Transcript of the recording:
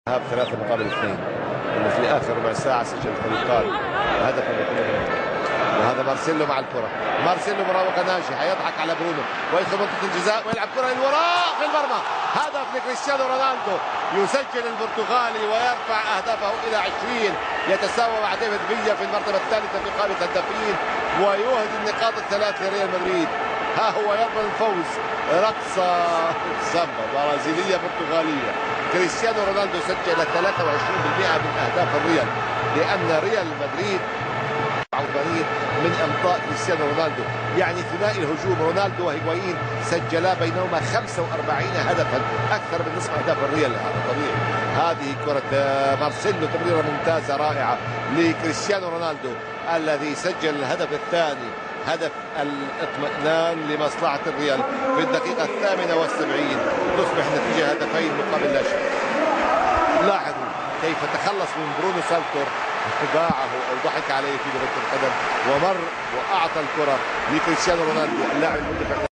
ذهاب 3-2 انه في اخر ربع ساعه سجل فريقان هدف من وهذا مارسيلو مع الكره. مارسيلو مراوغه ناجحه يضحك على برونو ويدخل منطقه الجزاء ويلعب كره للوراء في المرمى. هدف لكريستيانو رونالدو، يسجل البرتغالي ويرفع اهدافه الى 20، يتساوى مع ديفيد فيا في المرتبه الثالثه في قائمه الهدافين ويوهد النقاط الثلاث لريال مدريد. ها هو يضمن الفوز، رقصه سامبا برازيليه برتغاليه. كريستيانو رونالدو سجل 23% من اهداف الريال، لان ريال مدريد من امضاء كريستيانو رونالدو، يعني ثنائي الهجوم رونالدو وهيغوايين سجلا بينهما 45 هدفا، اكثر من نصف اهداف الريال. هذا طبيعي. هذه كرة مارسيلو، تمريرة ممتازة رائعة لكريستيانو رونالدو الذي سجل الهدف الثاني، هدف الاطمئنان لمصلحة الريال في الدقيقة 78. تصبح نتيجة هدفين مقابل لا شيء. لاحظوا كيف تخلص من برونو سالتور، باعه او ضحك عليه في كرة القدم ومر واعطى الكرة لكريستيانو رونالدو اللاعب المدافع.